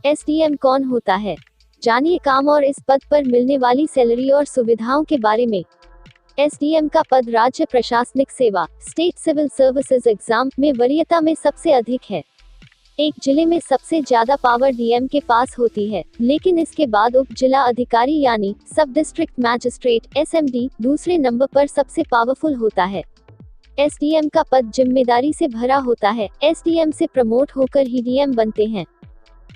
SDM कौन होता है? जानिए काम और इस पद पर मिलने वाली सैलरी और सुविधाओं के बारे में। एसडीएम का पद राज्य प्रशासनिक सेवा स्टेट सिविल सर्विसेज एग्जाम में वरीयता में सबसे अधिक है। एक जिले में सबसे ज्यादा पावर डीएम के पास होती है, लेकिन इसके बाद उप जिला अधिकारी यानी सब डिस्ट्रिक्ट मैजिस्ट्रेट एसएमडी दूसरे नंबर पर सबसे पावरफुल होता है। एसडीएम का पद जिम्मेदारी से भरा होता है। एसडीएम से प्रमोट होकर ही डीएम बनते हैं।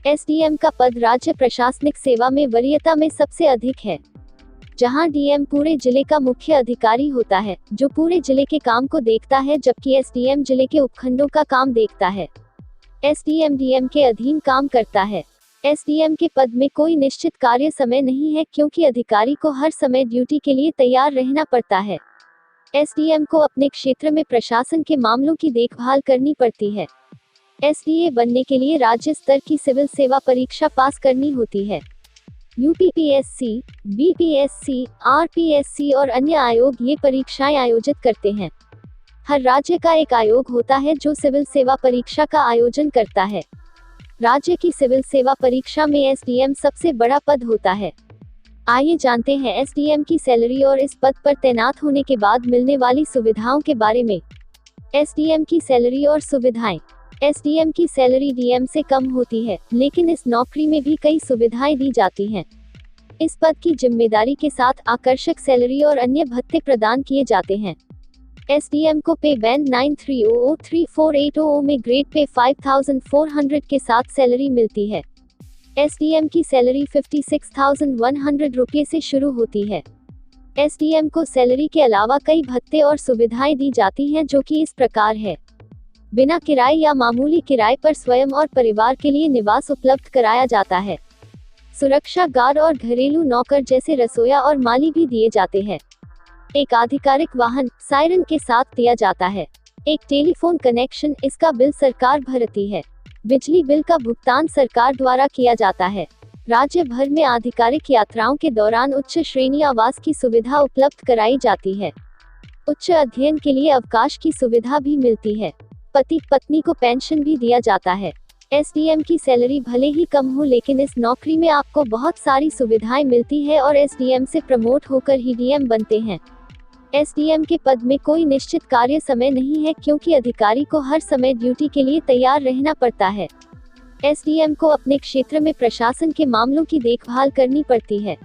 एसडीएम का पद राज्य प्रशासनिक सेवा में वरीयता में सबसे अधिक है, जहां डीएम पूरे जिले का मुख्य अधिकारी होता है, जो पूरे जिले के काम को देखता है, जबकि एसडीएम जिले के उपखंडों का काम देखता है। एसडीएम डीएम के अधीन काम करता है। एसडीएम के पद में कोई निश्चित कार्य समय नहीं है, क्योंकि अधिकारी को हर समय ड्यूटी के लिए तैयार रहना पड़ता है। एसडीएम को अपने क्षेत्र में प्रशासन के मामलों की देखभाल करनी पड़ती है। एसडीए बनने के लिए राज्य स्तर की सिविल सेवा परीक्षा पास करनी होती है। यूपीपीएससी, बीपीएससी, आरपीएससी और अन्य आयोग ये परीक्षाएं आयोजित करते हैं। हर राज्य का एक आयोग होता है जो सिविल सेवा परीक्षा का आयोजन करता है। राज्य की सिविल सेवा परीक्षा में एसडीएम सबसे बड़ा पद होता है। आइए जानते हैं एसडीएम की सैलरी और इस पद पर तैनात होने के बाद मिलने वाली सुविधाओं के बारे में। एसडीएम की सैलरी और सुविधाएं। एसडीएम की सैलरी डीएम से कम होती है, लेकिन इस नौकरी में भी कई सुविधाएं दी जाती हैं। इस पद की जिम्मेदारी के साथ आकर्षक सैलरी और अन्य भत्ते प्रदान किए जाते हैं। एसडीएम को पे बैंड 93003480 में ग्रेड पे 5400 के साथ सैलरी मिलती है। एसडीएम की सैलरी 56,100 रुपये से शुरू होती है। एसडीएम को सैलरी के अलावा कई भत्ते और सुविधाएं दी जाती हैं, जो कि इस प्रकार है। बिना किराए या मामूली किराए पर स्वयं और परिवार के लिए निवास उपलब्ध कराया जाता है। सुरक्षा गार्ड और घरेलू नौकर जैसे रसोइया और माली भी दिए जाते हैं। एक आधिकारिक वाहन सायरन के साथ दिया जाता है। एक टेलीफोन कनेक्शन, इसका बिल सरकार भरती है। बिजली बिल का भुगतान सरकार द्वारा किया जाता है। राज्य भर में आधिकारिक यात्राओं के दौरान उच्च श्रेणी आवास की सुविधा उपलब्ध कराई जाती है। उच्च अध्ययन के लिए अवकाश की सुविधा भी मिलती है। पति पत्नी को पेंशन भी दिया जाता है। एसडीएम की सैलरी भले ही कम हो, लेकिन इस नौकरी में आपको बहुत सारी सुविधाएं मिलती है और एसडीएम से प्रमोट होकर ही डीएम बनते हैं। एसडीएम के पद में कोई निश्चित कार्य समय नहीं है, क्योंकि अधिकारी को हर समय ड्यूटी के लिए तैयार रहना पड़ता है। एसडीएम को अपने क्षेत्र में प्रशासन के मामलों की देखभाल करनी पड़ती है।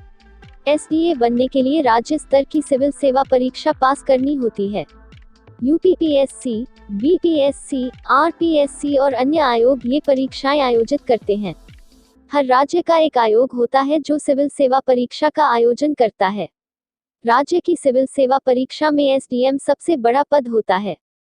एसडीए बनने के लिए राज्य स्तर की सिविल सेवा परीक्षा पास करनी होती है। यूपीपीएससी, बीपीएससी, आरपीएससी और अन्य आयोग ये परीक्षाएं आयोजित करते हैं। हर राज्य का एक आयोग होता है जो सिविल सेवा परीक्षा का आयोजन करता है। राज्य की सिविल सेवा परीक्षा में एसडीएम सबसे बड़ा पद होता है।